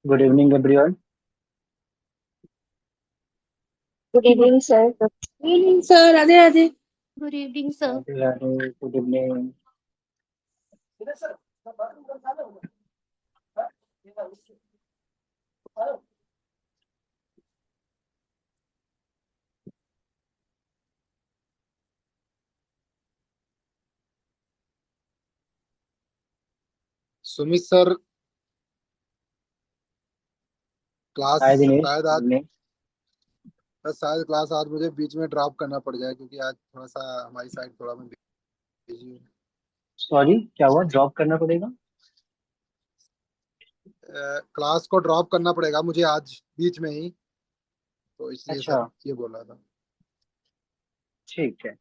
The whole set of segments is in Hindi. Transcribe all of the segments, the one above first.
Good evening everyone. Good evening sir. Good evening sir, Radhe Radhe. Good evening sir. Radhe Radhe, good evening. Sumit sir, class hi Dinesh, शायद गुड आज इवनिंग। शायद क्लास आज मुझे बीच में ड्रॉप करना पड़ जाए क्योंकि आज थोड़ा सा हमारी साइड थोड़ा मैं बिजी हूँ। सॉरी, क्या हुआ? ड्रॉप करना पड़ेगा? क्लास को ड्रॉप करना पड़ेगा मुझे आज बीच में ही, तो इसलिए अच्छा, सर ये बोल रहा था। ठीक है।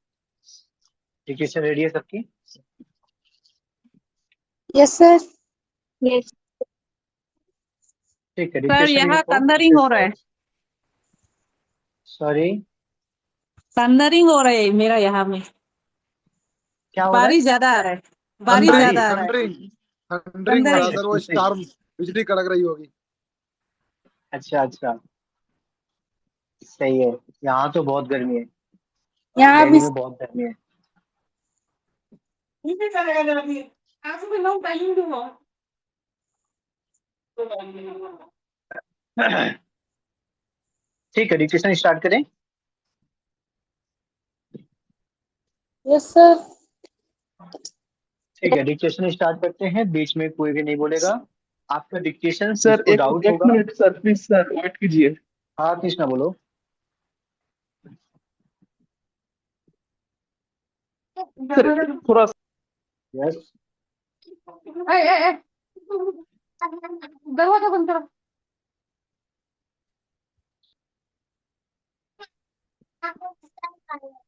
डिक्टेशन रेडी है सबकी? Yes sir. यस। ठीक है, सर डिक्टेशन यहाँ लिखो। थंडरिंग हो रहा है। सॉरी, थंडरिंग हो रहा है मेरा यहाँ में। क्या हो रहा है? बारिश ज्यादा आ रहा है। बारिश थंडरिंग ज्यादा बारिश? आ रहा है। थंडरिंग थंडरिंग हो रहा है थंडरिंग। अच्छा, सर, वो ठीक है। स्टार बिजली कड़क रही होगी। अच्छा अच्छा, सही है। यहाँ तो बहुत गर्मी है। यहाँ भी। दिल्ली में बहुत गर्मी है। ठीक है, डिक्टेशन स्टार्ट करें। Yes sir. ठीक है, डिक्टेशन स्टार्ट करते हैं, बीच में कोई भी नहीं बोलेगा। आपका डिक्टेशन सर जिसको एक डाउट एक होगा। Minute sir, please sir wait कीजिए। हाँ कृष्णा, बोलो। सर थोड़ा यस। दरवाजा बंद करो।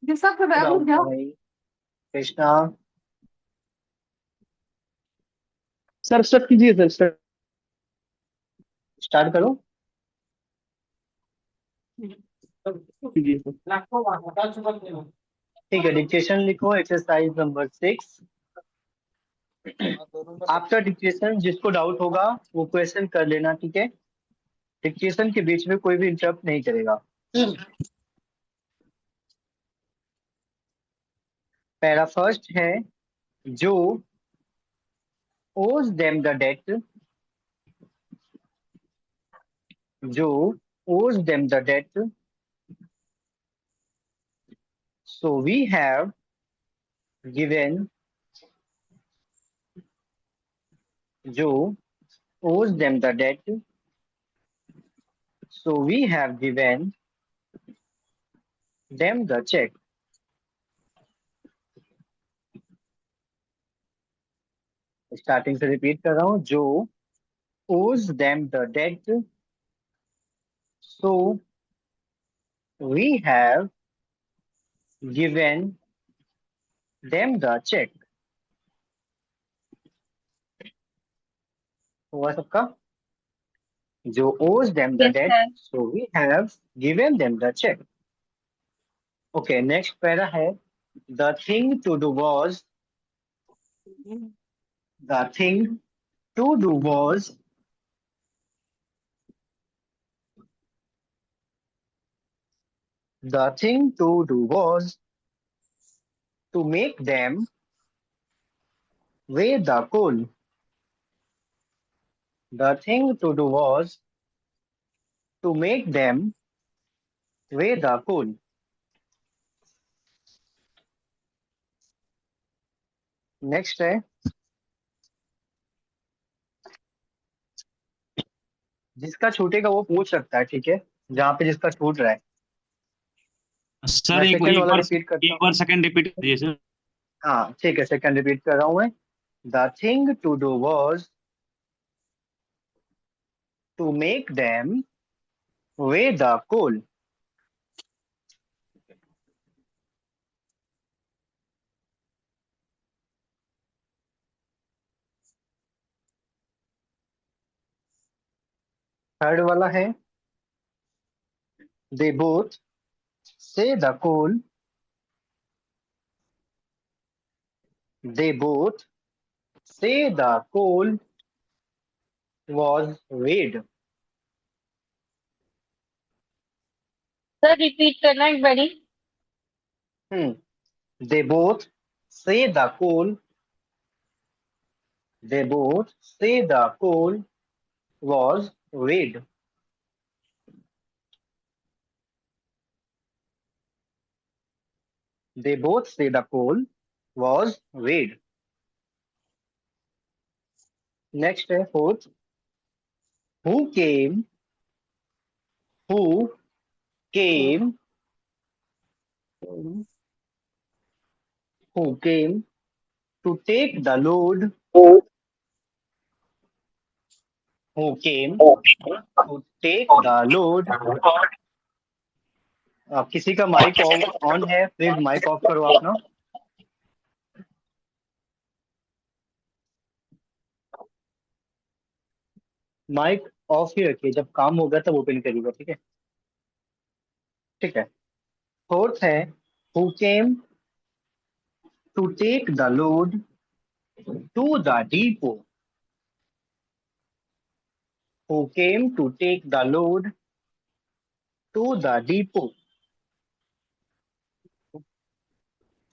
जिसका डाउट था जाओ। भाई। कृष्णा, सर स्टार्ट कीजिए, सर स्टार्ट स्टार्ट करो। कीजिए सर। ठीक है, डिक्टेशन लिखो, एक्सरसाइज नंबर 6। हाँ, दो नंबर लिख आपका डिक्टेशन जिसको डाउट होगा वो क्वेश्चन कर लेना, ठीक है? डिक्टेशन के बीच में कोई भी इंटरप्ट नहीं करेगा। पैरा फर्स्ट है, जो owes them the debt, जो owes them the debt, so we have given, जो owes them the debt, so we have given them the check। Starting से रिपीट कर रहा हूँ, जो owes them the debt, so we have given them the check। हुआ सबका? जो owes them the yes debt, sir. so we have given them the check। Okay, next para है, the thing to do was, the thing to do was, the thing to do was to make them weigh the coal। The thing to do was to make them weigh the coal। Next है, जिसका छूटेगा वो पूछ सकता है, ठीक है? जहाँ पे जिसका छूट रहा है। सर मैं एक सेकंड एक वाला बार रिपीट करता एक हूँ। बार सेकंड रिपीट कीजिए सर। हाँ ठीक है, सेकंड रिपीट कर रहा हूँ मैं। The thing to do was to make them weigh the coal। Third वाला है, they both say the coal, they both say the coal was weighed। Sir repeat करना एक बारी. They both say the coal. They both say the coal was red. They both say the coal was red. Next है fourth. Who came? Who came? Who came to take the load? Who came to take the load? किसी का माइक ऑन है, प्लीज माइक ऑफ करो अपना. माइक ऑफ ही रखिए, जब काम होगा तब ओपन करिएगा, ठीक है. ठीक है. फोर्थ है who came to take the load to the depot. Who came to take the load to the depot.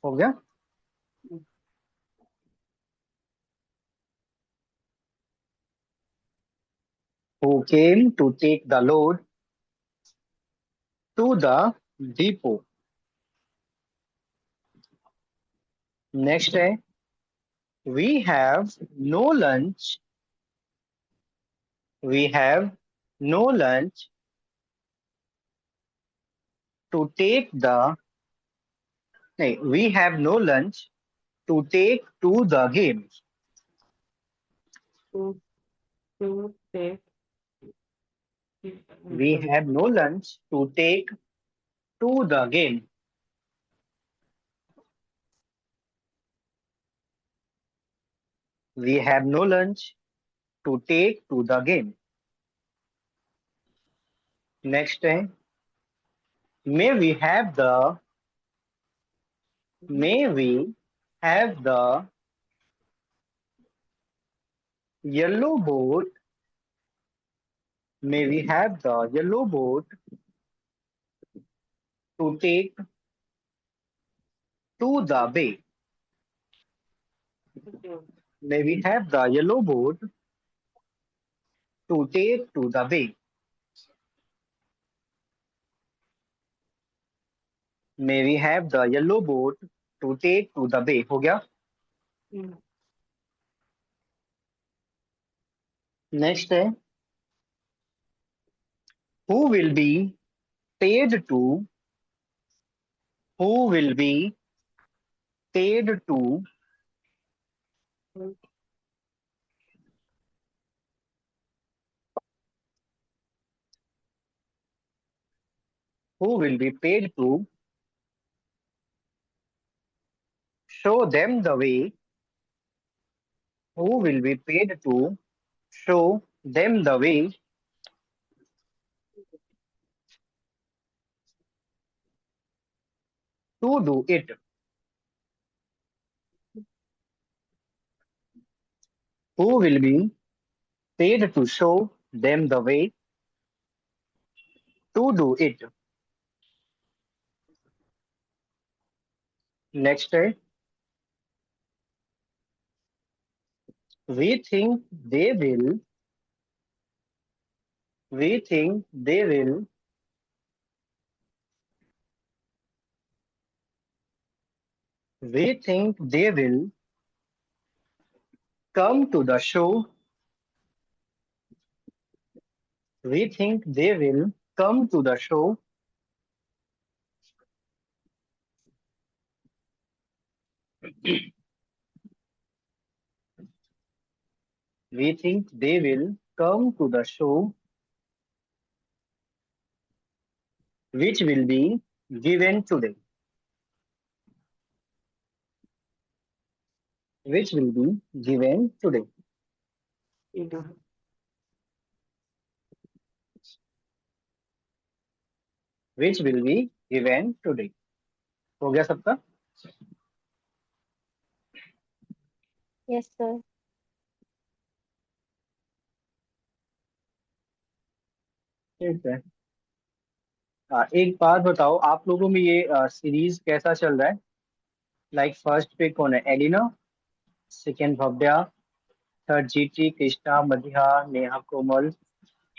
हो गया. Who came to take the load to the depot. Next है we have no lunch. We have no lunch to take the नहीं, we have no lunch to take to the game. To take. We have no lunch to take to the game. We have no lunch to take to the game. Next है may we have the yellow boat. May we have the yellow boat to take to the bay. May we have the yellow boat to take to the bay. May we have the yellow boat to take to the bay. हो गया. Next है who will be paid to. Who will be paid to who will be paid to show them the way. Who will be paid to show them the way to do it. Who will be paid to show them the way to do it. Next है we think they will. We think they will. We think they will come to the show. We think they will come to the show. We think they will come to the show, which will be given today. Which will be given today. Which will be given today. हो गया सबका. Yes, sir. ठीक है. एक बात बताओ, आप लोगों में ये सीरीज कैसा चल रहा है? लाइक फर्स्ट पे कौन है? Alina, second Bhavya, third GT, Krishna, Madhiya, Neha, Komal,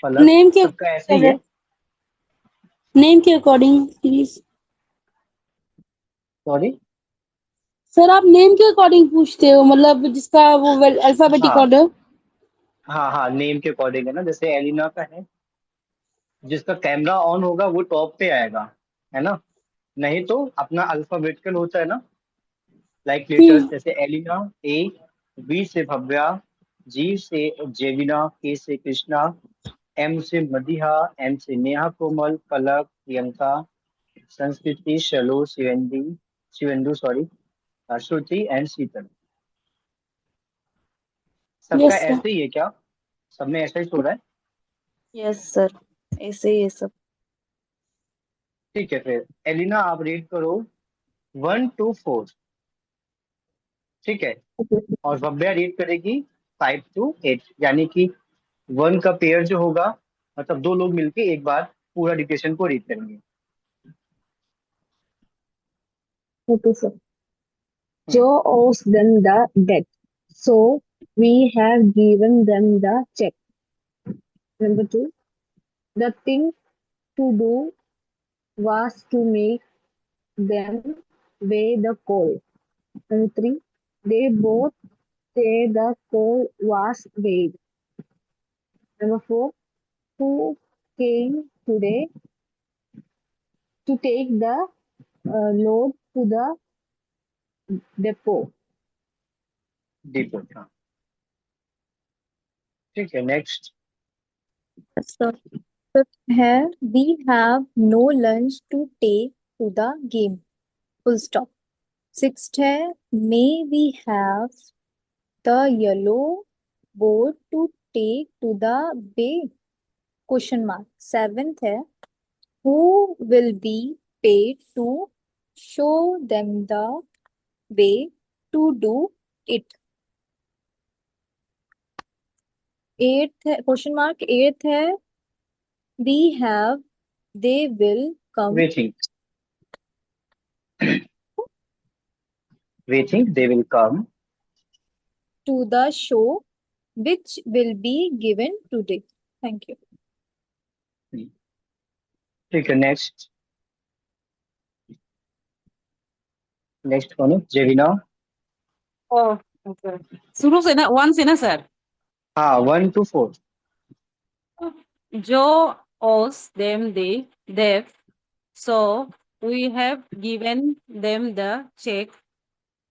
Palak, name के सबका ऐसे ही है? नेम के अकॉर्डिंग प्लीज। सॉरी। सर आप नेम के अकॉर्डिंग पूछते हो, मतलब जिसका वो अल्फाबेटिक हाँ ऑर्डर। हाँ हाँ, नेम के अकॉर्डिंग है ना। जैसे एलिना का है, जिसका कैमरा ऑन होगा वो टॉप पे आएगा, है ना? नहीं तो अपना अल्फाबेटिकल होता है ना, लाइक लेटर्स, हम्म। जैसे एलिना ए, वी से भव्या, जी से जेविना, के से कृष्णा, एम से मदिहा, एम से नेहा, कोमल, पलक, प्रियंका, संस्कृति, शलो, शिवेंदु सॉरी, श्रुति एंड शीतल। सबका यस सर। ऐसे ही है क्या? सब में ऐसा ही हो रहा है? यस सर, ऐसे ही है सब। ठीक है, फिर एलिना आप रीड करो 1 to 4। ठीक है। और भव्या रीड करेगी 5 to 8, यानी कि 1 का पेयर जो होगा, मतलब दो लोग मिलके एक बार पूरा डिक्टेशन को रीड करेंगे। Okay sir. Hmm, Joe owes them the debt, so we have given them the check. Number two, the thing to do was to make them weigh the coal. Number three, they both say the coal was weighed. Number four, who came today to take the load to the depot? depot, हाँ। ठीक है, नेक्स्ट। So, fifth है we have no lunch to take to the game. Full stop. Sixth है may we have the yellow board to take to the bay? Question mark. Seventh है who will be paid to show them the way to do it? Eighth है क्वेश्चन मार्क। एट्थ है we have they will come way think, way think they will come. to the show which will be given today. Thank you. ठीक है, नेक्स्ट। नेक्स्ट कौन है? जेविना। ओह ओके, शुरू से ना, वन से ना सर। हाँ, 1 to 4। Joe owes them the debt, so we have given them the check.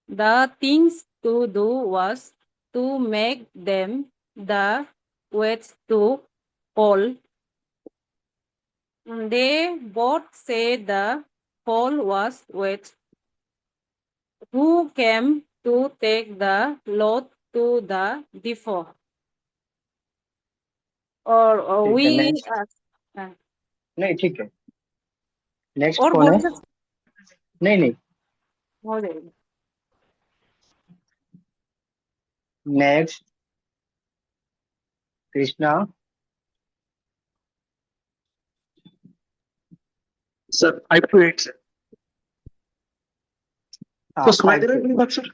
The things to do was to make them the weights to call. They both say the call was wet. Who came to take the load to the depot? Or ठीक है, we नेक्स्ट। नहीं, ठीक है। नेक्स्ट और कौन है? बोल सकते नहीं नहीं, हो जाएगा। Next Krishna. Sir, 5 to 8, sir. हाँ, तो सुनाई दे रहा 5 to 8। है मेरी बात सर?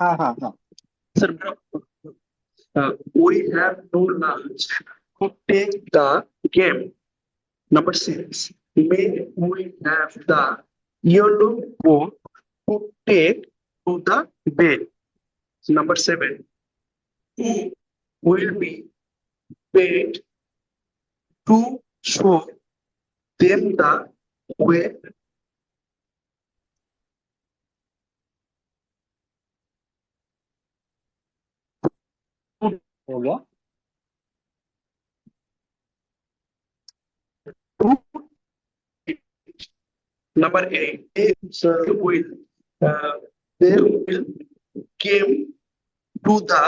हाँ हाँ हाँ। Sir we have no lunch to take the game. Number 6, may we have the yellow boat to take to the bay. Number 7, who will be paid to show them the way हो गया। to it. Number 8, uh, they will came to the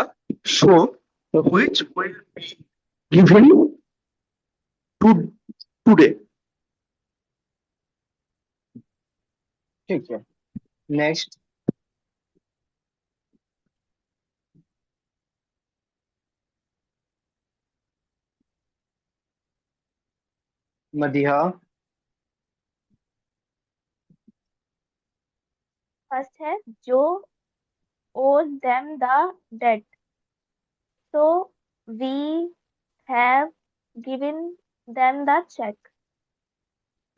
show which will be given to today. ठीक है, नेक्स्ट। मदिहा। फर्स्ट है जो owes them the debt. So we have given them the check.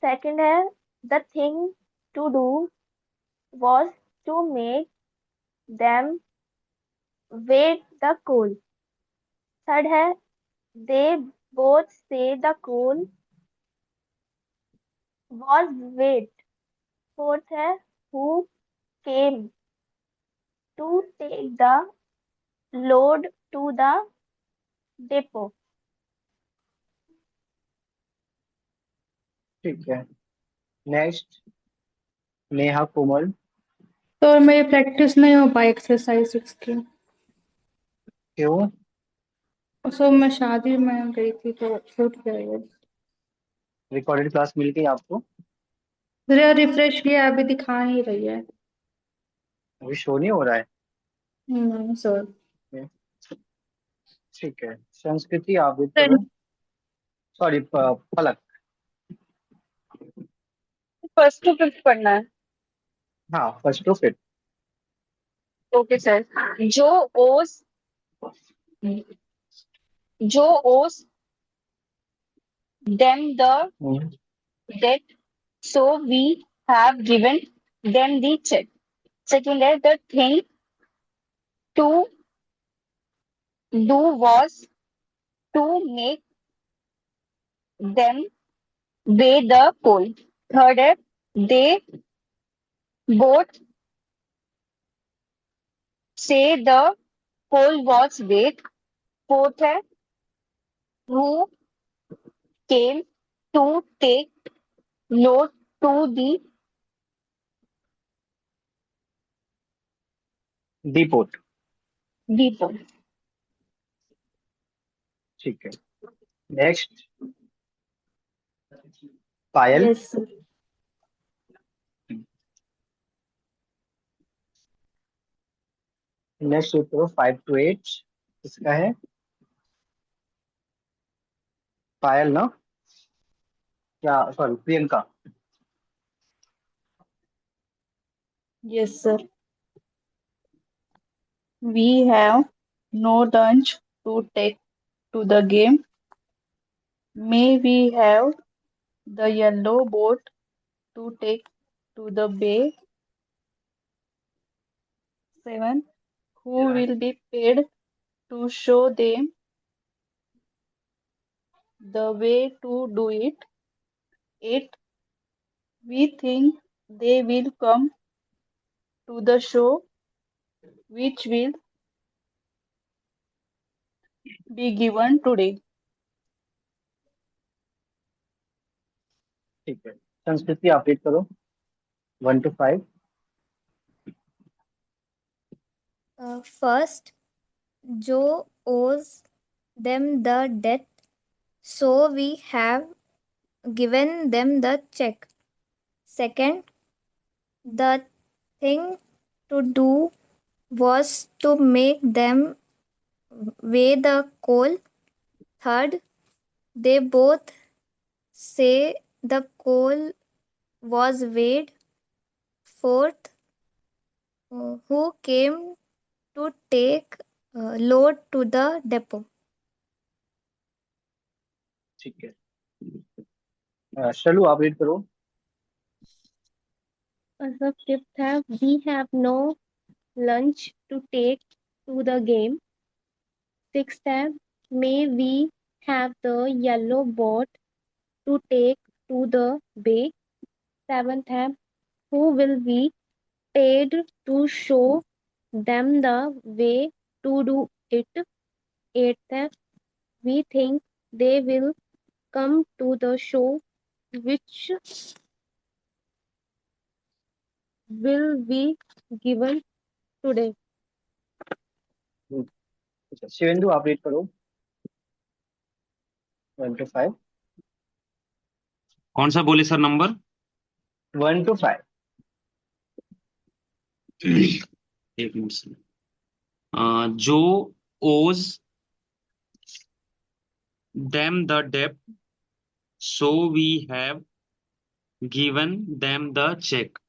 Second है the thing to do was to make them wait the coal. Third है they both say the coal was wait. Fourth है who came to take the load to the depot. ठीक है, नेक्स्ट नेहा कोमल। तो मेरी प्रैक्टिस नहीं हो पाई एक्सरसाइज की। क्यों? सो मैं शादी में गई थी तो छूट गई है। रिकॉर्डेड क्लास मिल गई आपको? जरा रिफ्रेश किया, अभी दिखा नहीं रही है। अभी शो नहीं हो रहा है? नहीं सर। ठीक है, संस्कृति आप भी करो। Sorry, Palak. First to fifth पढ़ना है। हाँ, first to fifth. Okay sir. जो ओस जो ओस them the debt, so we have given them the check. Second है the thing to do was to make them weigh the coal. Third है they both say the coal was weighed. Fourth है who came to take load to the depot। depot. ठीक है, नेक्स्ट पायल। Yes, sir. नेक्स्ट करो 5 to 8। किसका है? पायल ना? क्या, sorry, Priyanka. Yes, sir. We have no lunch to take to the game. May we have the yellow boat to take to the bay. 7. Who will be paid to show them the way to do it? 8. We think they will come to the show, which will be given today. ठीक है, संस्कृति आप रीड करो 1 to 5। First, Joe owes them the debt, so we have given them the check. Second, the thing to do was to make them weigh the coal. Third, they both say the coal was weighed. Fourth, who came to take load to the depot. ठीक है, शलू आप रीड करो। The fifth है we have no lunch to take to the game. Sixth है may we have the yellow boat to take to the bay. Seventh है who will be paid to show them the way to do it. Eighth है we think they will come to the show, which will be given today. अच्छा, शिवेंदु आप रीड करो 1 to 5। कौन सा बोले सर नंबर? 1 to 5। एक मिनट सर। जो ओज them the debt, so we have given them the check.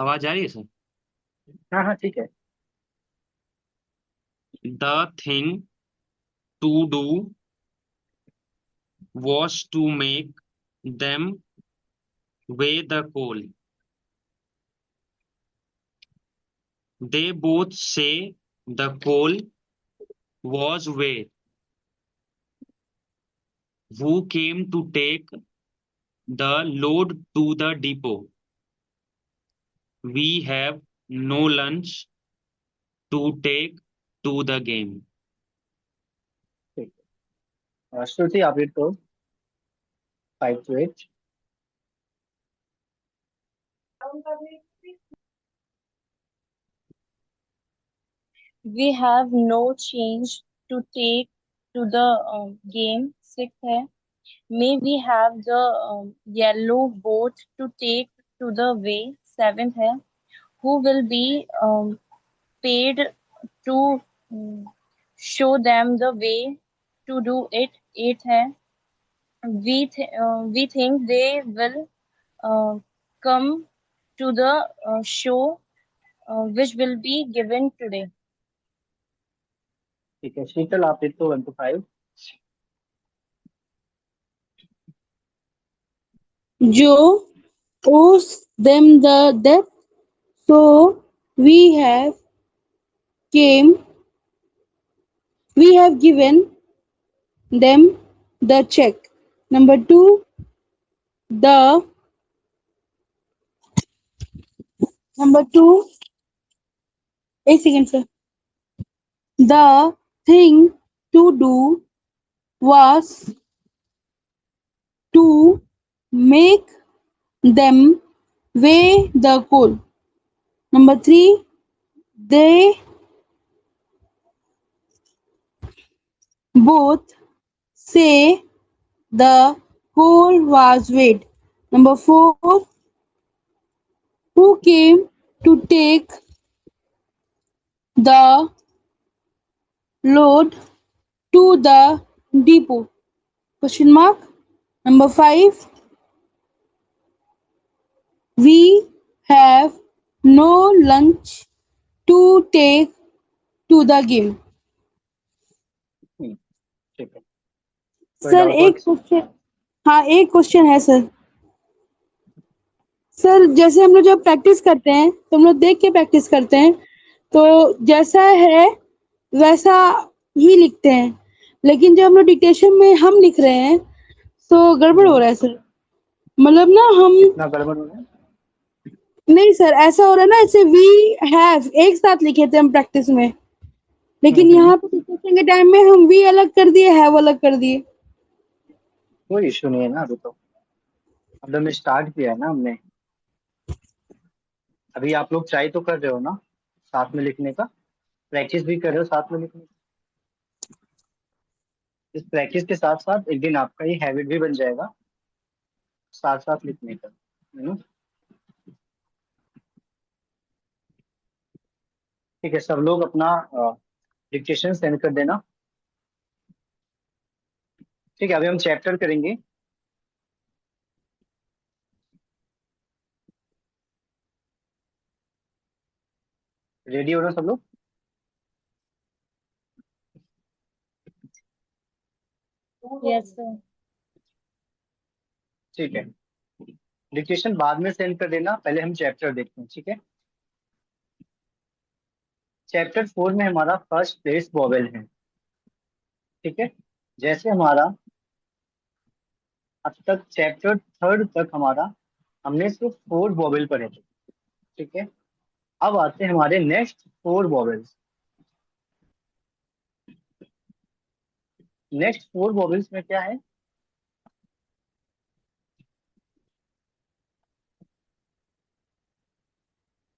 आवाज आ रही है सर? हाँ हाँ ठीक है। The thing to do was to make them weigh the coal. They both say the coal was weighed. Who came to take the load to the depot? We have no lunch to take to the game. ठीक है। श्रुति आप read करो 5 to 8। We have no change to take to the game. 6 है. May we have the yellow boat to take to the way. 7th है. Who will be paid to um, show them the way to do it. 8th है. We think they will come to the show which will be given today. ठीक है शीतल आप read करो 1 to 5। Joe owes them the debt, so we have given them the check. Number 2, the number 2, a second sir. The thing to do was to make them weigh the coal. Number 3, they both say the coal was weighed. Number 4, who came to take the load to the depot? Question mark. Number 5, we have no lunch to take to the game. ठीक है कोई सर डाउट एक क्वेश्चन, हाँ एक क्वेश्चन है सर। सर जैसे हम लोग जब प्रैक्टिस करते हैं तो हम लोग देख के प्रैक्टिस करते हैं, तो जैसा है वैसा ही लिखते हैं, लेकिन जब हम लोग डिक्टेशन में हम लिख रहे हैं तो गड़बड़ हो रहा है सर। मतलब ना हम कितना गड़बड़ हो रहा है? नहीं सर, ऐसा हो रहा है ना, ऐसे वी हैव एक साथ लिखे थे हम प्रैक्टिस में, लेकिन यहाँ पे डिक्टेशन के टाइम में हम वी अलग कर दिए, हैव अलग कर दिए। कोई इशू नहीं है ना, अभी तो अब हमने स्टार्ट किया है ना हमने। अभी आप लोग ट्राई तो कर रहे हो ना साथ में लिखने का, प्रैक्टिस भी कर रहे हो साथ में लिखने का। इस प्रैक्टिस के साथ साथ एक दिन आपका ये हैबिट भी बन जाएगा साथ साथ लिखने का, है ना। ठीक है सब लोग अपना डिक्टेशन सेंड कर देना। ठीक है अभी हम चैप्टर करेंगे। रेडी हो ना सब लोग? Yes sir. ठीक है डिक्टेशन बाद में सेंड कर देना, पहले हम चैप्टर देखते हैं। ठीक है चैप्टर 4 में हमारा फर्स्ट प्लेस वॉवेल है। ठीक है जैसे हमारा अब तक चैप्टर 3 तक हमारा हमने सिर्फ 4 वॉवेल पढ़े थे। ठीक है अब आते हैं हमारे नेक्स्ट 4 वॉवेल्स। नेक्स्ट 4 वॉवेल्स में क्या है,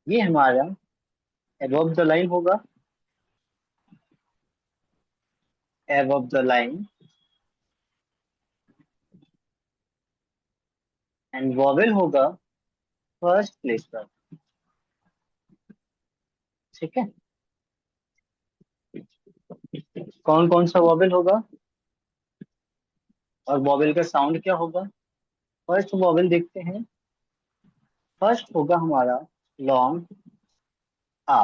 ये हमारा above द लाइन होगा, above the line, and vowel होगा फर्स्ट प्लेस पर। ठीक है कौन कौन सा वॉवेल होगा और वॉवेल का साउंड क्या होगा। फर्स्ट वॉवेल देखते हैं, फर्स्ट होगा हमारा लॉन्ग आ।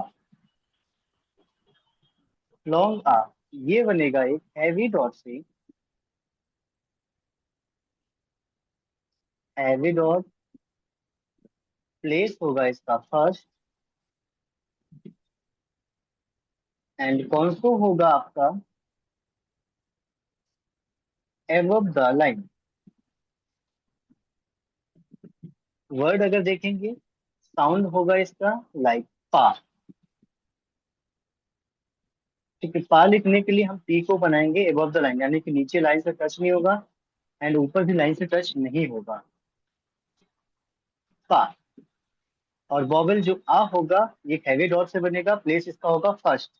लॉन्ग आ ये बनेगा एक हैवी डॉट से, हैवी डॉट प्लेस होगा इसका फर्स्ट, एंड कौन सा होगा आपका एबव द लाइन। वर्ड अगर देखेंगे साउंड होगा इसका लाइक पा। ठीक है, पा लिखने के लिए हम पी को बनाएंगे एबव द लाइन, यानी कि नीचे लाइन से टच नहीं होगा एंड ऊपर भी लाइन से टच नहीं होगा, पा। और वॉवेल जो आ होगा ये हैवी डॉट से बनेगा, प्लेस इसका होगा फर्स्ट।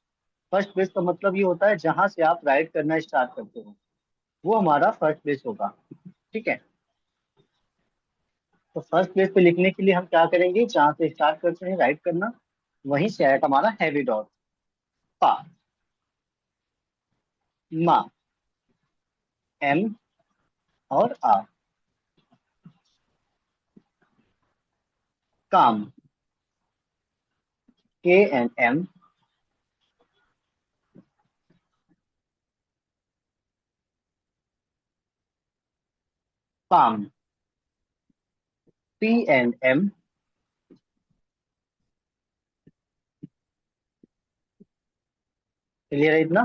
फर्स्ट प्लेस का मतलब ये होता है जहां से आप राइट करना स्टार्ट करते हो, वो हमारा फर्स्ट प्लेस होगा। ठीक है, तो फर्स्ट प्लेस पे लिखने के लिए हम क्या करेंगे, जहां से स्टार्ट करते हैं राइट करना वहीं से आएगा हमारा हैवी डॉट, पा। मा, एम और आ। Calm, K and M. Palm, P and M. Clear है इतना?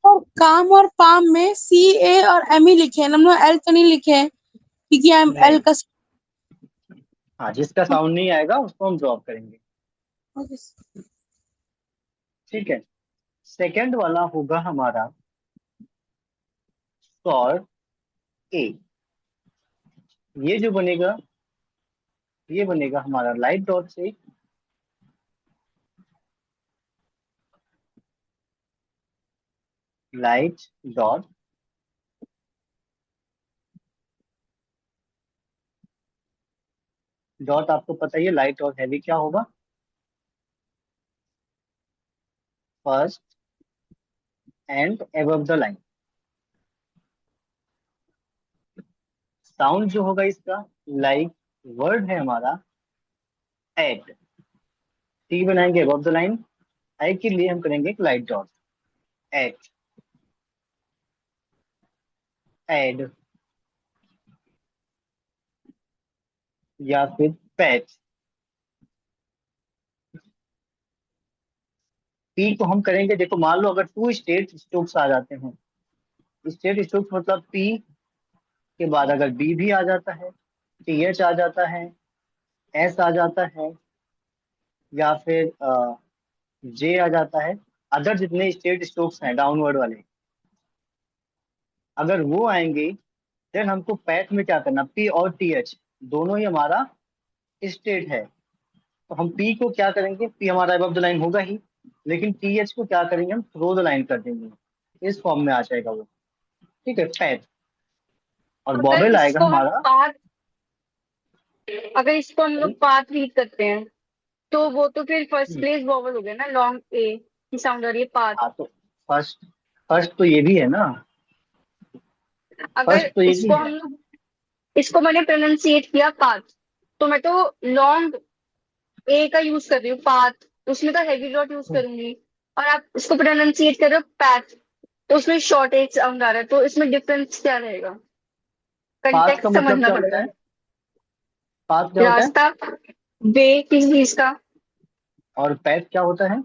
और काम और पाम में CA और ME लिखे हैं, हम लोग L तो नहीं लिखे हैं क्योंकि हम L नहीं, का हाँ जिसका साउंड नहीं आएगा उसको हम ड्रॉप करेंगे। ठीक है, सेकंड वाला होगा हमारा सॉर ए। ये जो बनेगा ये बनेगा हमारा लाइट डॉट से, लाइट डॉट डॉट आपको पता ही है लाइट और हैवी क्या होगा, first and above the line. Sound जो होगा इसका लाइक वर्ड है हमारा एट। टी बनाएंगे अबव द लाइन, आई के लिए हम करेंगे एक लाइट डॉट, एट, एड या फिर पैच। पी को हम करेंगे, देखो मान लो अगर टू स्टेट स्ट्रोक्स आ जाते हैं, स्टेट स्ट्रोक्स मतलब पी के बाद अगर बी भी आ जाता है, टी एच आ जाता है, एस आ जाता है, या फिर जे आ जाता है, अदर जितने स्टेट स्ट्रोक्स हैं डाउनवर्ड वाले अगर वो आएंगे, देन हमको पैथ में क्या करना, पी और टी एच दोनों ही हमारा स्टेट है, तो हम पी को क्या करेंगे, पी हमारा अबव द लाइन होगा ही, लेकिन टी एच को क्या करेंगे हम थ्रो द लाइन कर देंगे, इस फॉर्म में आ जाएगा वो। ठीक है, पैथ। और अगर बॉबल आएगा इसको हम हमारा, पाथ अगर इसको हम लोग पाथ रीड करते हैं तो वो तो फिर फर्स्ट प्लेस वॉवल हो गया ना, लॉन्ग ए की साउंड आ रही है पाथ। हाँ तो फर्स्ट फर्स्ट तो ये भी है ना, अगर फर्स्ट तो ये भी इसको है। हम लोग इसको मैंने प्रोनाउंसिएट किया पाथ, तो मैं तो लॉन्ग ए का यूज कर रही हूँ पाथ, उसमें तो हैवी डॉट यूज करूंगी। और आप इसको प्रोनाउंसिएट कर रहे हो पैथ, तो उसमें शॉर्ट ए साउंड आ रहा है, तो इसमें डिफरेंस क्या रहेगा? पाथ का कंटेक्स्ट मतलब समझना क्या पड़ता होता है, है। पाथ क्या होता है रास्ता, वे किस चीज का, और पैथ क्या होता है?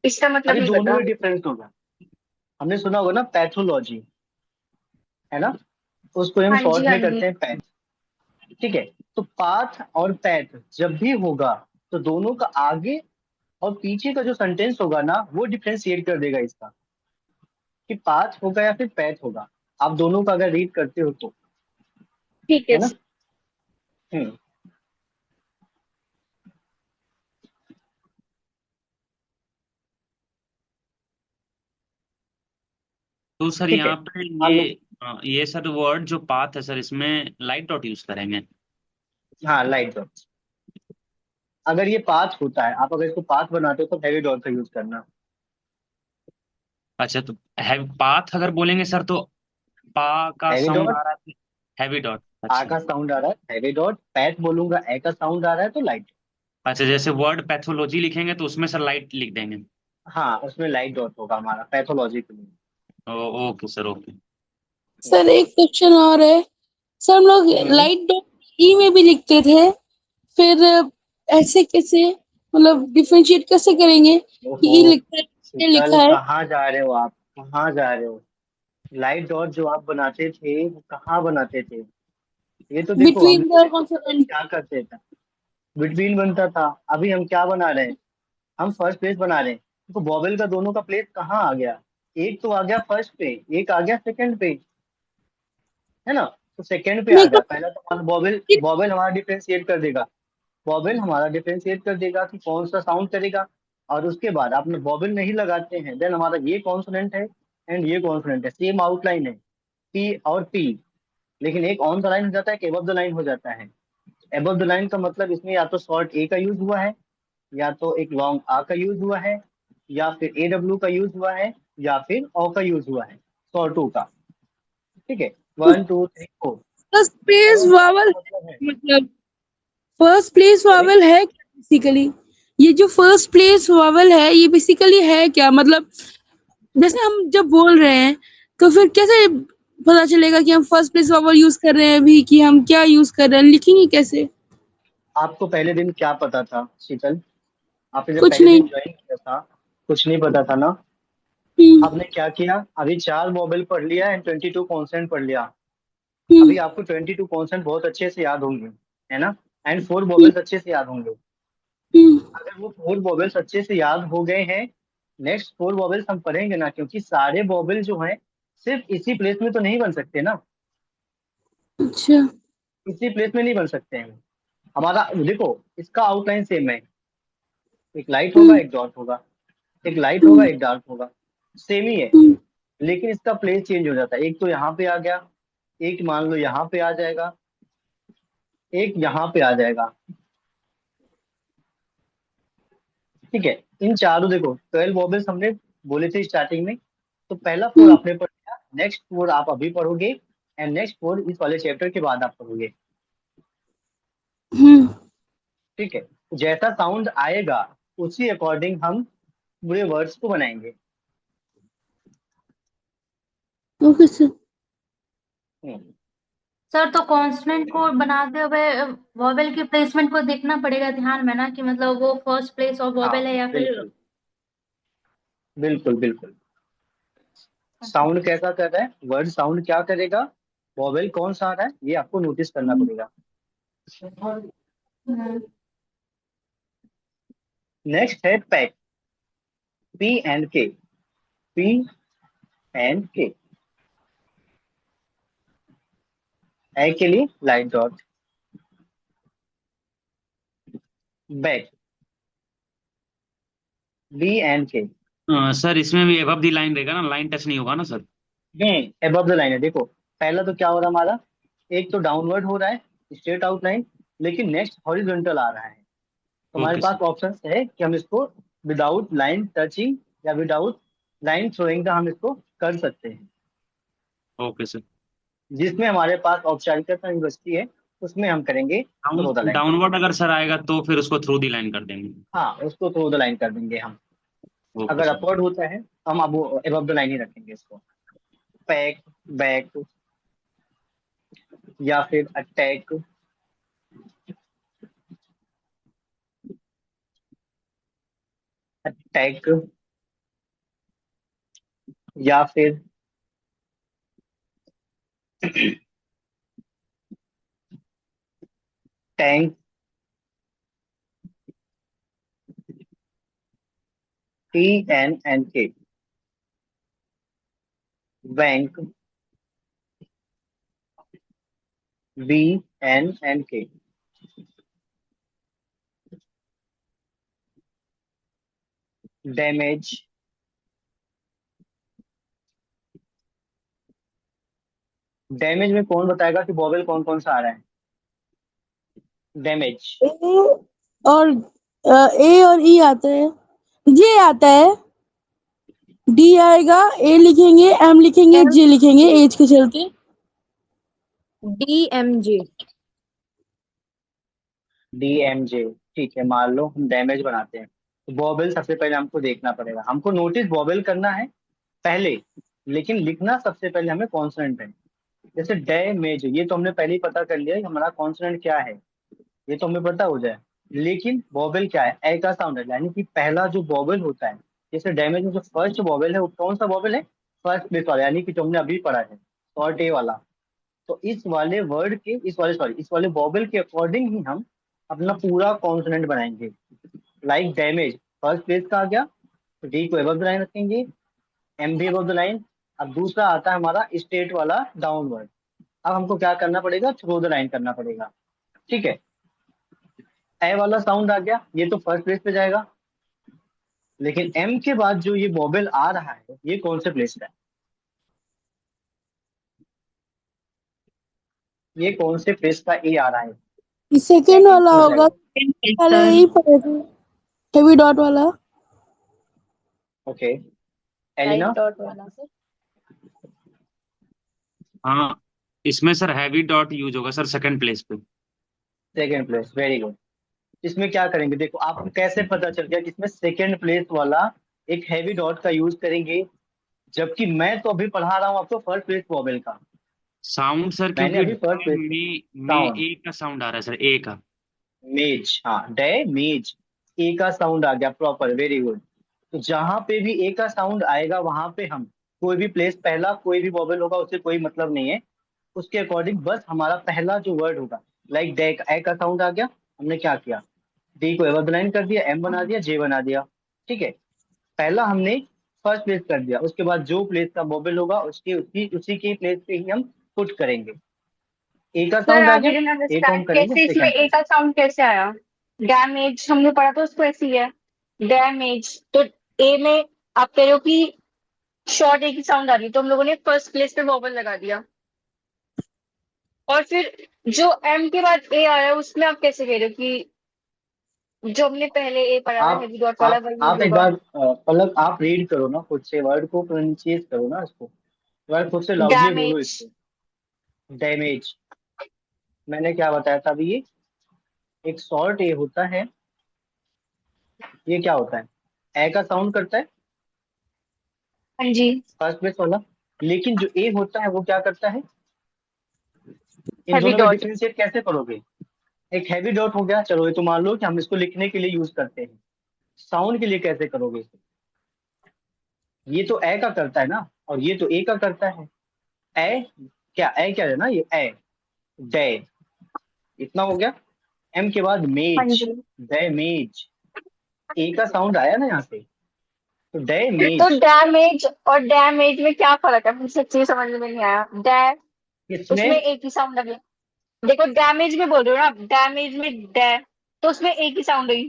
इसका मतलब अरे नहीं दोनों पता। में डिफरेंस होगा, हमने सुना होगा ना पैथोलॉजी, है ना, उसको हम हाँ जी शॉर्ट हाँ में जी। करते हैं पैथ। ठीक है, तो पाथ और पैथ जब भी होगा तो दोनों का आगे और पीछे का जो सेंटेंस होगा ना वो डिफ्रेंशिएट कर देगा इसका, कि पाथ होगा या फिर पैथ होगा, आप दोनों का अगर रीड करते हो तो, ठीक है। है ना। हम्म। तो सर ठीक है, यहाँ पे मान लो, ये सर वर्ड जो पाथ है सर इसमें लाइट डॉट यूज करेंगे। हाँ लाइट डॉट। अगर ये पाथ होता है, आप अगर इसको पाथ बनाते हो तो हैवी डॉट का यूज करना। अच्छा तो है पाथ अगर बोलेंगे सर तो पा का हैवी साउंड डॉट, आ रहा है, हैवी डॉट। आ अच्छा का साउंड आ रहा है हैवी डॉट, पैथ बोलूंगा ए का साउंड आ रहा है तो लाइट। अच्छा, जैसे वर्ड पैथोलॉजी लिखेंगे तो उसमें सर लाइट लिख देंगे। हाँ, उसमें लाइट डॉट होगा हमारा पैथोलॉजी के लिए। Okay sir, okay. सर एक क्वेश्चन और है। सर हम लोग हम्म लाइट डॉट ई में भी लिखते थे, फिर ऐसे कैसे, मतलब डिफरेंशिएट कैसे करेंगे कि ई ओहो, लिखा है, ए शीतल लिखा है? कहाँ जा रहे हो आप, कहाँ जा रहे हो? लाइट डॉट जो आप बनाते थे वो कहाँ बनाते थे? ये तो देखो हम बिटवीन द लोग कॉन्सोनेंट। क्या करते थे, बिटवीन बनता था। अभी हम क्या बना रहे हैं, हम फर्स्ट प्लेस बना रहे हैं। तो बॉबल का दोनों का प्लेस कहाँ आ गया? एक तो आ गया फर्स्ट पे, एक आ गया सेकंड पे, है ना? तो सेकंड पे आ नहीं गया, पहला तो हमारा बॉबल, बॉबल हमारा डिफरेंशिएट कर देगा। बॉबल हमारा डिफरेंशिएट कर देगा कि कौन सा साउंड करेगा। और उसके बाद आपने बॉबल नहीं लगाते हैं, देन हमारा ये कॉन्सोनेंट है एंड ये कॉन्सोनेंट है, सेम आउटलाइन है, पी और पी। लेकिन एक ऑन द लाइन हो जाता है, एक एबव द लाइन हो जाता है। एबव द लाइन का मतलब इसमें या तो शॉर्ट ए का यूज हुआ है, या तो एक लॉन्ग आ का यूज हुआ है, या फिर ए डब्ल्यू का यूज हुआ है, या फिर ओ का यूज हुआ है, शॉर्ट टू का। ठीक है, 1 2 3 4। First place above the line vowel का मतलब है, मतलब फर्स्ट प्लेस सॉरी, वावल है क्या बेसिकली? ये जो फर्स्ट प्लेस वावल है ये बेसिकली है क्या, मतलब जैसे हम जब बोल रहे हैं तो फिर कैसे पता चलेगा कि हम फर्स्ट प्लेस वावल यूज कर रहे हैं अभी, कि हम क्या यूज कर रहे हैं, लिखेंगे कैसे? आपको पहले दिन क्या पता था शीतल? आपने जब कुछ पहले नहीं। दिन ज्वाइन किया था, कुछ नहीं पता था ना? हम्म, आपने क्या किया, अभी 4 वोवेल पढ़ लिया एंड 22 कॉन्सेंट पढ़ लिया। हम्म, अभी आपको 22 कॉन्सेंट बहुत अच्छे से याद होंगे, है ना? एंड 4 वोवेल्स हम्म, अच्छे से याद होंगे। हम्म, अगर वो 4 वोवेल्स अच्छे से याद हो गए हैं, नेक्स्ट 4 वोवेल्स हम पढ़ेंगे ना, क्योंकि सारे वोवेल जो हैं सिर्फ इसी प्लेस में तो नहीं बन सकते ना। अच्छा। इसी प्लेस में नहीं बन सकते हैं। हमारा देखो, इसका आउटलाइन सेम है, एक लाइट होगा हम्म, एक डॉट होगा, एक लाइट होगा हम्म, एक डार्क होगा, सेम ही है। हम्म, लेकिन इसका प्लेस चेंज हो जाता है, एक तो यहाँ पे आ गया, एक मान लो यहाँ पे आ जाएगा, एक यहाँ पे आ जाएगा। ठीक है, इन चारों देखो 12 वॉवेल्स हमने बोले थे स्टार्टिंग में, तो पहला 4 हम्म, आपने पढ़ लिया, नेक्स्ट 4 आप अभी पढ़ोगे, एंड नेक्स्ट 4 इस वाले चैप्टर के बाद आप पढ़ोगे। हम्म। ठीक है, जैसा साउंड आएगा उसी अकॉर्डिंग हम पूरे वर्ड्स को बनाएंगे। Okay sir. हम्म, सर तो कॉन्सोनेंट को बनाते हुए वॉवेल की प्लेसमेंट को देखना पड़ेगा ध्यान में ना, कि मतलब वो फर्स्ट प्लेस और हाँ वॉवेल है या फिर। बिल्कुल, बिल्कुल बिल्कुल। साउंड कैसा कर रहा है, वर्ड साउंड क्या करेगा, वॉवेल कौन सा आ रहा है, ये आपको नोटिस करना पड़ेगा। हम्म, नेक्स्ट है pack, P and K, P and K. A के लिए light dot, back, B and K. Sir इसमें भी एबव द लाइन रहेगा ना, लाइन टच नहीं होगा ना सर? एबव द लाइन है, देखो पहला तो क्या हो रहा है हमारा, एक तो डाउनवर्ड हो रहा है, स्ट्रेट आउट लाइन, लेकिन नेक्स्ट हॉरिजॉन्टल आ रहा है। तो हमारे ओके पास सर। ऑप्शन है कि हम इसको विदाउट लाइन टचिंग या विदाउट लाइन थ्रोइंग का हम इसको कर सकते हैं। Okay sir. जिसमें हमारे पास औपचारिकता यूनिवर्सिटी है, उसमें हम करेंगे throw the down line. Downward अगर सर आएगा तो फिर उसको थ्रू दी लाइन कर देंगे। हाँ, उसको थ्रो द लाइन कर देंगे हम। ओके अगर सर। अपवर्ड होता है तो हम अब एबव द लाइन ही रखेंगे इसको। पैक, बैक, या फिर अटैक, अटैक, या फिर टैंक, टी एन के, बैंक, बी एन के, डैमेज, डैमेज में कौन बताएगा कि वॉवेल कौन कौन सा आ रहा है? डैमेज, ए और ए और ई आता है, जे आता है, डी आएगा, ए लिखेंगे, एम लिखेंगे, जे लिखेंगे एज के चलते। DMJ। DMJ। ठीक है, मान लो हम डैमेज बनाते हैं, तो वॉवेल सबसे पहले हमको देखना पड़ेगा, हमको नोटिस वॉवेल करना है पहले, लेकिन लिखना सबसे पहले हमें कॉन्सोनेंट है। जैसे डैमेज, ये तो हमने पहले ही पता कर लिया कि हमारा कॉन्सोनेंट क्या है, ये तो हमें पता हो जाए। लेकिन वॉवेल क्या है, ए का साउंड है, यानी कि पहला जो वॉवेल होता है, जैसे डैमेज में जो फर्स्ट वॉवेल है वो कौन सा वॉवेल है, फर्स्ट प्लेस वाला, यानी कि जो हमने अभी पढ़ा है शॉर्ट ए वाला। तो इस वाले वर्ड के, इस वाले सॉरी, इस वाले वॉवेल के अकॉर्डिंग ही हम अपना पूरा कॉन्सोनेंट बनाएंगे। लाइक डैमेज फर्स्ट प्लेस का आ गया, तो डी को एबव द लाइन रखेंगे, एम भी एबव द लाइन। अब दूसरा आता है हमारा स्टेट वाला डाउनवर्ड। अब हमको क्या करना पड़ेगा, थ्रू द लाइन करना पड़ेगा। ठीक है, ए वाला साउंड आ गया, ये तो फर्स्ट प्लेस पे जाएगा। लेकिन एम के बाद जो ये वॉवेल आ रहा है, ये कौन से प्लेस पे है, ये कौन से प्लेस का ए आ रहा है, सेकेंड वाला हो होगा, जाएगा। पहले यही पढ़े थे, हेवी डॉट वाला। Okay, right Elina. डॉट वाला सर। हाँ, इसमें सर हैवी डॉट यूज होगा सर सेकंड प्लेस पे। Second place, very good. इसमें क्या करेंगे, देखो आपको कैसे पता चल गया कि इसमें सेकेंड प्लेस वाला एक हैवी डॉट का यूज करेंगे, जबकि मैं तो अभी पढ़ा रहा हूँ आपको फर्स्ट प्लेस वॉवेल का। साउंड सर, मैंने क्योंकि अभी फर्स्ट प्लेस में साउंड, ए का साउंड आ रहा है सर, ए का। मेज, हाँ डे मेज, ए का साउंड आ गया प्रॉपर, वेरी गुड। तो जहां पे भी ए का साउंड आएगा वहां पे हम कोई भी प्लेस, पहला कोई भी वॉवेल होगा उससे कोई मतलब नहीं है, उसके अकॉर्डिंग बस हमारा पहला जो वर्ड होगा, लाइक डे का, ए का साउंड आ गया, हमने क्या किया, डी को एवर लाइन कर दिया, एम बना दिया, जे बना दिया। ठीक है, पहला हमने फर्स्ट प्लेस कर दिया, उसके बाद जो प्लेस का वॉवेल होगा उसकी उसकी उसी की प्लेस पे ही हम पुट करेंगे। ए का सर साउंड आ आई गया, डिडंट ए को हम अंडरस्टैंड करेंगे कैसे इसमें सेकंड ए प्लेस। का साउंड कैसे आया। डैमेज हमने पढ़ा था उसको ऐसे ही है, डैमेज तो ए में आप कह रहे हो कि शॉर्ट ए की साउंड आ रही है, तो हम लोगों ने फर्स्ट प्लेस पे वॉवल लगा दिया। और फिर जो एम के बाद ए आया उसमें आप कैसे कह रहे हो कि जो हमने पहले ए पढ़ा था आप हेवी डॉट वाला आप वही यूज आप एक होगा। बार पलक आप रीड करो ना खुद से, वर्ड को प्रोनाउंसिएट करो ना इसको, वर्ड खुद से लाउडली बोलो डैमेज। इसको। डैमेज, मैंने क्या बताया था अभी, ये एक शॉर्ट ए होता है, ये क्या होता है, ए का साउंड करता है हाँ जी। फर्स्ट प्लेस वाला, लेकिन जो ए होता है वो क्या करता है, इन हेवी दोनों में डॉट। डिफरेंशिएट कैसे करोगे। एक हैवी डॉट हो गया, चलो ये तो मान लो कि हम इसको लिखने के लिए यूज करते हैं, साउंड के लिए कैसे करोगे इसे, ये तो ए का करता है ना, और ये तो ए का करता है। ए, क्या ए क्या है ना, ये ए, डे, इतना हो गया। एम के बाद हाँ मेज, जी। डैमेज, ए का साउंड आया ना यहाँ से, तो तो डैमेज। डैमेज और डैमेज में क्या फर्क है, मुझे सच्ची समझ में नहीं आया। डै उसमें इसमें एक ही साउंड लगे। देखो डैमेज में बोल रहे हो ना, डैमेज में डै, तो उसमें एक ही साउंड है।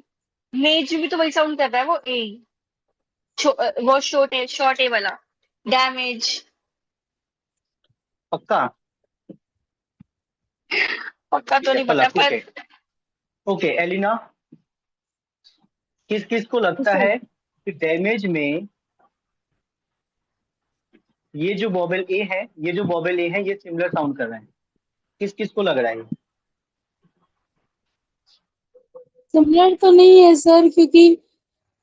मेज भी तो वही साउंड कर रहा है, वो ए वो शॉर्ट ए वाला डैमेज। पक्का, पक्का ठीक तो है नहीं पता पलक, पर। ओके। ओके एलिना, किस किस को लगता सर है कि डैमेज में ये जो वॉवेल ए है, ये जो वॉवेल ए है, ये सिमिलर साउंड कर रहे हैं, किस किस को लग रहा है ये? सिमिलर तो नहीं है सर, क्योंकि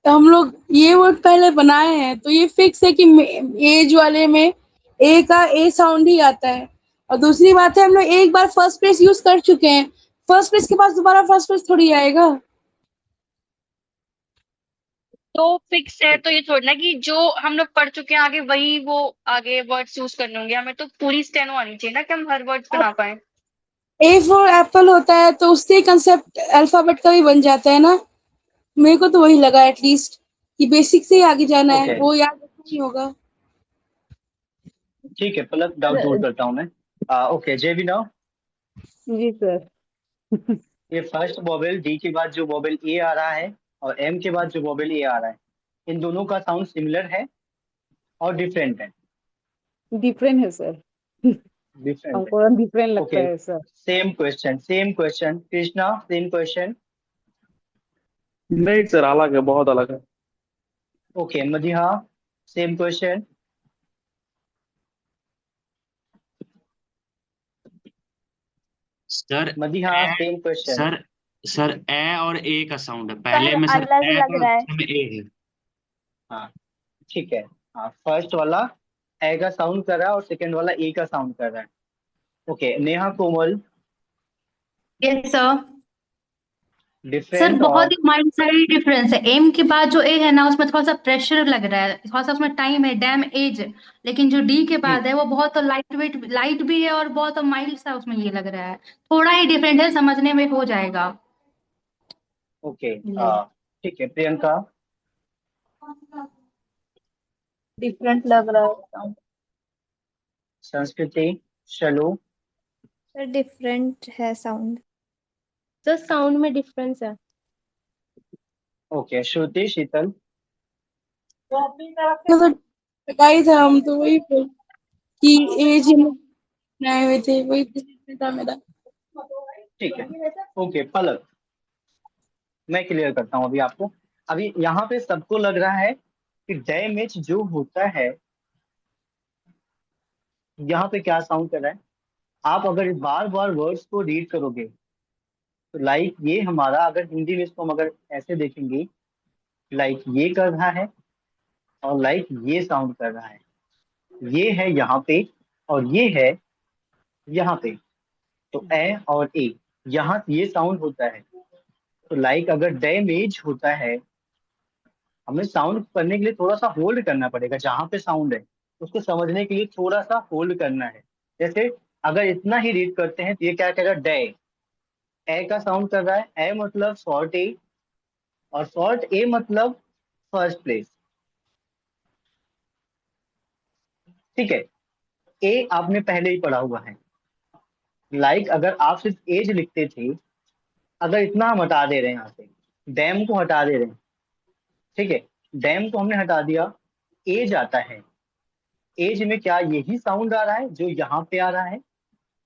हम लोग ये वर्ड पहले बनाए हैं, तो ये फिक्स है कि एज वाले में ए का ए साउंड ही आता है। और दूसरी बात है, हम लोग एक बार फर्स्ट प्लेस यूज कर चुके हैं, फर्स्ट प्लेस के पास दोबारा फर्स्ट प्लेस थोड़ी आएगा। तो फिक्स है, तो ये थोड़ी ना कि जो हम लोग पढ़ चुके हैं आगे वही वो आगे वर्ड्स यूज करने होंगे। हमें तो पूरी स्टेनो आनी चाहिए ना कि हम हर वर्ड्स बना पाए। ए फॉर एप्पल होता है, तो उससे कंसेप्ट अल्फाबेट का भी बन जाता है ना। मेरे को तो वही लगा एटलीस्ट, कि बेसिक से ही आगे जाना है, ओके, वो याद रखना ही होगा। ठीक है पलक, डाउट दूर करता हूँ मैं। ओके जेबी नाउ, जी सर। ये फर्स्ट वॉवेल डी के बाद जो वॉवेल ए आ रहा है और एम के बाद जो वॉवेल ए आ रहा है, इन दोनों का साउंड सिमिलर है और डिफरेंट है, डिफरेंट है सर। डिफरेंट है। हमको डिफरेंट लगता ओके, है sir. Same question Krishna, same question. नहीं सर, अलग है, बहुत अलग है। Okay Madiha, same question. Sir Madiha, A same question. Sir sir A और ए का साउंड है, पहले सर में सर अलग ए लग था, रहा है। दूसरे में ए है। हाँ ठीक है। हाँ फर्स्ट वाला ए का साउंड कर रहा है और सेकंड वाला ए का साउंड कर रहा है। ओके नेहा, कोमल, यस सर। सर डिफरेंट बहुत और ही माइंड सा ही डिफरेंस है, एम के बाद जो ए है ना उसमें थोड़ा सा प्रेशर लग रहा है, थोड़ा सा उसमें टाइम है, डैम एज। लेकिन जो डी के बाद है वो बहुत लाइट वेट, लाइट भी है और बहुत माइल्ड सा उसमें ये लग रहा है। थोड़ा ही डिफरेंट है, समझने में हो जाएगा। ओके ले। ठीक है। प्रियंका, डिफरेंट लग रहा है sound। संस्कृति, शलू, सर डिफरेंट है साउंड। सर साउंड में डिफरेंस है। ओके श्रुति, शीतल, तो बताई था हम तो वही बोल कि एज आए हुए थे, वही पूछना था मेरा। ठीक है। ओके पलक, मैं क्लियर करता हूँ अभी आपको। अभी यहाँ पे सबको लग रहा है कि डैमेज जो होता है यहाँ पे क्या साउंड कर रहा है। आप अगर बार बार वर्ड्स को रीड करोगे तो लाइक ये हमारा, अगर हिंदी में इसको हम अगर ऐसे देखेंगे, लाइक ये कर रहा है और लाइक ये साउंड कर रहा है। ये है यहाँ पे और ये है यहाँ पे। तो ए और ए, यहाँ ये साउंड होता है। तो लाइक अगर डैमेज होता है, हमें साउंड करने के लिए थोड़ा सा होल्ड करना पड़ेगा। जहां पे साउंड है उसको समझने के लिए थोड़ा सा होल्ड करना है। जैसे अगर इतना ही रीड करते हैं तो ये क्या कहेगा, डे, ए का साउंड कर रहा है। ए मतलब शॉर्ट ए और शॉर्ट ए मतलब फर्स्ट प्लेस। ठीक है। ए आपने पहले ही पढ़ा हुआ है। लाइक अगर आप सिर्फ एज लिखते थे, अगर इतना हम हटा दे रहे हैं यहाँ से, डैम को हटा दे रहे हैं, ठीक है, डैम को हमने हटा दिया, एज आता है। एज में क्या यही साउंड आ रहा है जो यहाँ पे आ रहा है,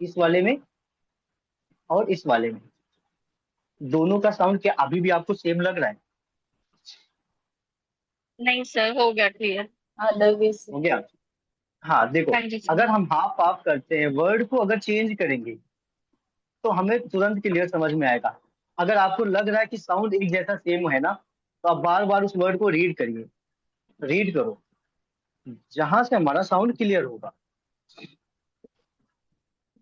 इस वाले में और इस वाले में। दोनों का साउंड क्या अभी भी आपको सेम लग रहा है? नहीं सर, हो गया क्लियर। अलग ही से। हो गया। हाँ देखो, हाँ जी सर। अगर हम हाफ हाफ करते हैं, वर्ड को अगर चेंज करेंगे तो हमें तुरंत क्लियर समझ में आएगा। अगर आपको लग रहा है कि साउंड एक जैसा सेम है ना, तो आप बार बार उस वर्ड को रीड करिए, रीड करो, जहां से हमारा साउंड क्लियर होगा।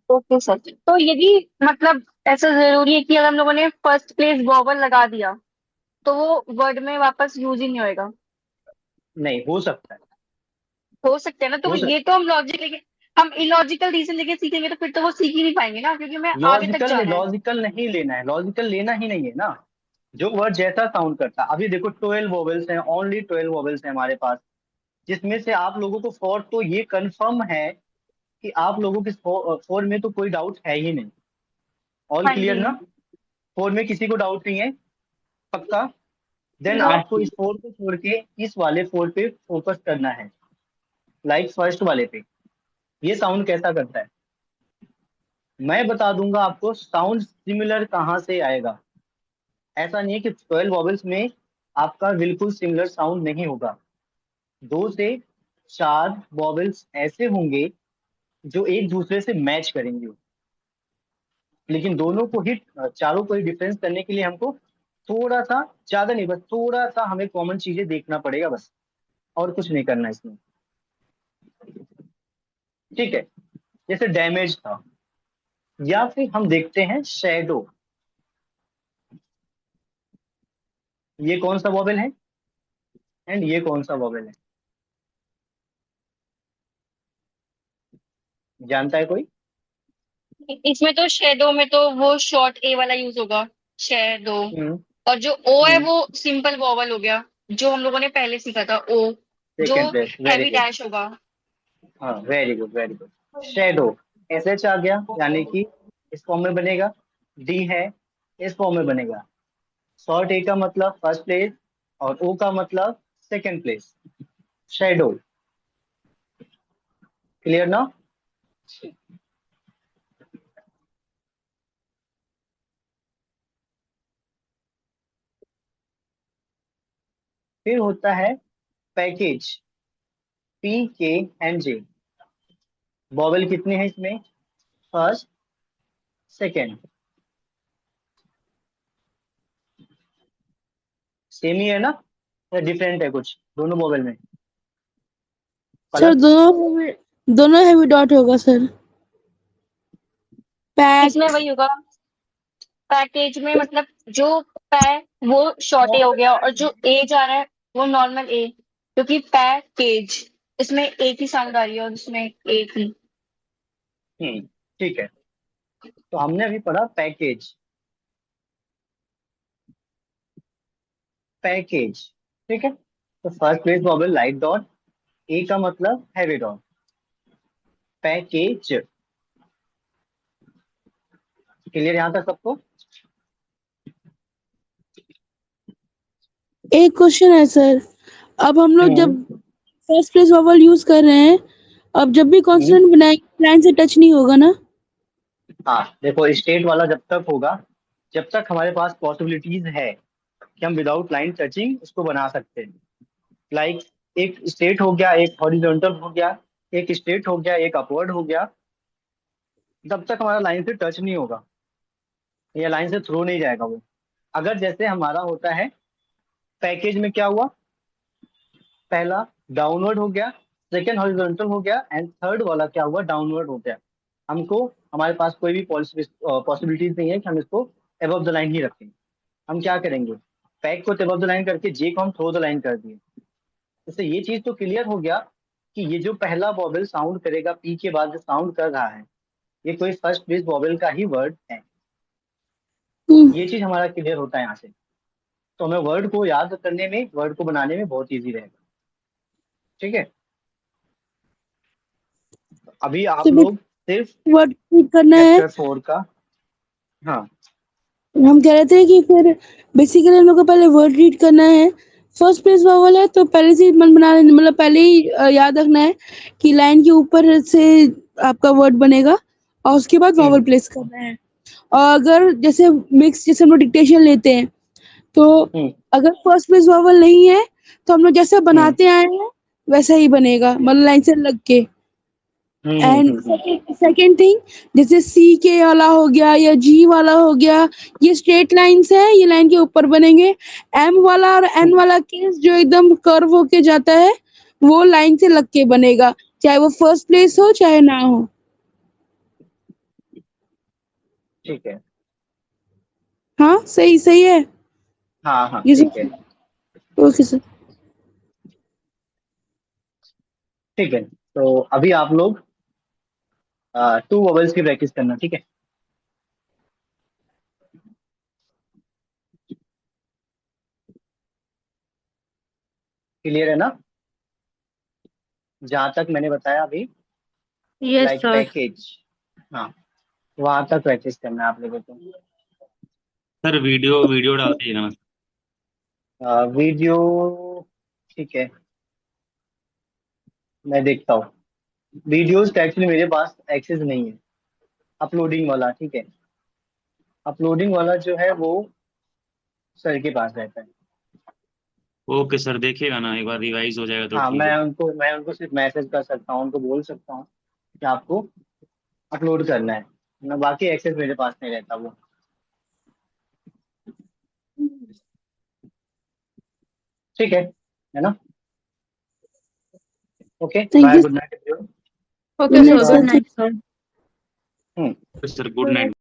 ओके सर, तो यदि मतलब ऐसा जरूरी है कि अगर हम लोगों ने फर्स्ट प्लेस वॉवल लगा दिया तो वो वर्ड में वापस यूज ही नहीं होएगा? नहीं हो सकता है, हो सकता है ना, तो हो सकता ये तो हम लॉजिक लेके, हम इलॉजिकल रीजन लेके सीखेंगे तो फिर तो वो सीख ही नहीं पाएंगे ना, क्योंकि हमें आगे तक लॉजिकल जाना है। लॉजिकल नहीं लेना है, लॉजिकल लेना ही नहीं है ना। जो वर्ड जैसा साउंड करता है, अभी देखो 12 वोवेल्स हैं, ओनली 12 वोवेल्स हैं हमारे पास, जिसमें से आप लोगों को फोर तो ये कंफर्म है कि आप लोगों के फोर में तो कोई डाउट है ही नहीं। ऑल हाँ क्लियर जी। ना? फोर में किसी को डाउट नहीं है? पक्का? Then no. आपको इस फोर को छोड़ के इस वाले फोर पे फोकस करना है, लाइक फर्स्ट वाले पे। ये साउंड कैसा करता है मैं बता दूंगा आपको। साउंड सिमिलर कहाँ से आएगा? ऐसा नहीं है कि 12 वॉवेल्स में आपका बिल्कुल सिमिलर साउंड नहीं होगा। 2 से 4 वॉवेल्स ऐसे होंगे जो एक दूसरे से मैच करेंगे, लेकिन दोनों को ही, चारों को ही डिफरेंस करने के लिए हमको थोड़ा सा, ज्यादा नहीं, बस थोड़ा सा हमें कॉमन चीजें देखना पड़ेगा बस, और कुछ नहीं करना इसमें। ठीक है। जैसे डैमेज था, या फिर हम देखते हैं शैडो। ये कौन सा वॉवेल है एंड ये कौन सा वॉवेल है? जानता है कोई? इसमें तो शेडो में तो वो शॉर्ट ए वाला यूज होगा, शेडो। हम्म। और जो ओ है हम्म। वो सिंपल वॉवल हो गया, जो हम लोगों ने पहले सीखा था, ओ। जो second place, very heavy good. Dash होगा। हाँ very good, very good. Shadow S H आ गया, यानी कि इस फॉर्म में बनेगा। डी है, इस फॉर्म में बनेगा। शॉर्ट ए का मतलब फर्स्ट प्लेस और ओ का मतलब सेकेंड प्लेस। शेडो। क्लियर ना? फिर होता है पैकेज, पी के एन जे। वॉवेल कितने हैं इसमें? फर्स्ट, सेकेंड, सेम ही है ना या डिफरेंट है कुछ दोनों वोवेल में? सर पलक, दोनों हेवी डॉट होगा सर। पैक, इसमें वही होगा, पैकेज में मतलब जो पै वो शॉर्ट ए हो गया और जो ए जा रहा है वो नॉर्मल ए, क्योंकि पैकेज इसमें एक ही साउंड आ रही है और इसमें एक ही। ठीक है। तो हमने अभी पढ़ा पैकेज, पैकेज, ठीक है। तो first place vowel light dot, A का मतलब हैवी डॉट, पैकेज। क्लियर यहाँ तक सबको? एक क्वेश्चन है सर, अब हम लोग जब फर्स्ट प्लेस वोवेल यूज कर रहे हैं, अब जब भी कॉन्सोनेंट बनाएंगे लाइन से टच नहीं होगा ना? हाँ देखो, स्टेट वाला जब तक होगा, जब तक हमारे पास पॉसिबिलिटीज है कि हम विदाउट लाइन टचिंग उसको बना सकते हैं। लाइक एक स्टेट हो गया, एक हॉरिजॉन्टल हो गया, एक स्ट्रेट हो गया, एक अपवर्ड हो गया, तब तक हमारा लाइन से टच नहीं होगा या लाइन से थ्रू नहीं जाएगा वो। अगर जैसे हमारा होता है पैकेज में, क्या हुआ, पहला डाउनवर्ड हो गया, सेकेंड हॉरिजॉन्टल हो गया एंड थर्ड वाला क्या हुआ, डाउनवर्ड हो गया। हमको, हमारे पास कोई भी पॉसिबिलिटीज नहीं है कि हम इसको अबव द लाइन ही रखें। हम क्या करेंगे, पैक को अबव द लाइन करके जे को हम थ्रो द लाइन कर दिए। इससे ये चीज तो क्लियर हो गया कि ये जो पहला वॉवेल साउंड करेगा पी के बाद जो साउंड कर रहा है, ये कोई फर्स्ट प्लेस वॉवेल का ही वर्ड है। ये चीज हमारा क्लियर होता है यहाँ से। तो हमें वर्ड को याद करने में, वर्ड को बनाने में बहुत इजी रहेगा। ठीक है, अभी आप लोग सिर्फ वर्ड रीड करना है। चैप्टर 4 का, हाँ हम कह रहे थे कि फिर बेसिकली हम लोग को पहले वर्ड रीड करना है। फर्स्ट प्लेस वोवेल है तो पहले से ही मन बना लेना, मतलब पहले ही याद रखना है कि लाइन के ऊपर से आपका वर्ड बनेगा और उसके बाद वोवेल प्लेस करना है। और अगर जैसे मिक्स, जैसे हम लोग डिक्टेशन लेते हैं, तो अगर फर्स्ट प्लेस वोवेल नहीं है तो हम लोग जैसे बनाते आए हैं वैसा ही बनेगा, मतलब लाइन से लग के। एंड सेकेंड थिंग, जैसे सी के वाला हो गया या जी वाला हो गया, ये स्ट्रेट लाइंस है, ये लाइन के ऊपर बनेंगे। एम वाला और एन वाला केस जो एकदम कर्व होके जाता है, वो लाइन से लग के बनेगा, चाहे वो फर्स्ट प्लेस हो चाहे ना हो। ठीक है, हाँ सही सही है। हाँ हाँ ये ठीक है, ओके सर। ठीक है। तो अभी आप लोग 2 वोवेल्स की प्रैक्टिस करना, ठीक है। क्लियर है ना, जहां तक मैंने बताया अभी, यस लाइक सर। पैकेज, हाँ वहां तक प्रैक्टिस करना है आप लोगों को। सर वीडियो वीडियो डाल दीजिए ना। वीडियो, ठीक है, मैं देखता हूँ। वीडियोस का एक्चुअली मेरे पास एक्सेस नहीं है, अपलोडिंग वाला, ठीक है। अपलोडिंग वाला जो है वो सर के पास रहता है। ओके सर, देखिएगा ना, एक बार रिवाइज हो जाएगा तो हाँ, ठीक है। मैं उनको सिर्फ मैसेज कर सकता हूँ, उनको बोल सकता हूँ कि आपको अपलोड करना है ना, बाकी एक्सेस मेरे पास नहीं रहता वो। ठीक है ना? Okay, thank bye, you good night everyone. Okay sir, good night sir. Sir good night.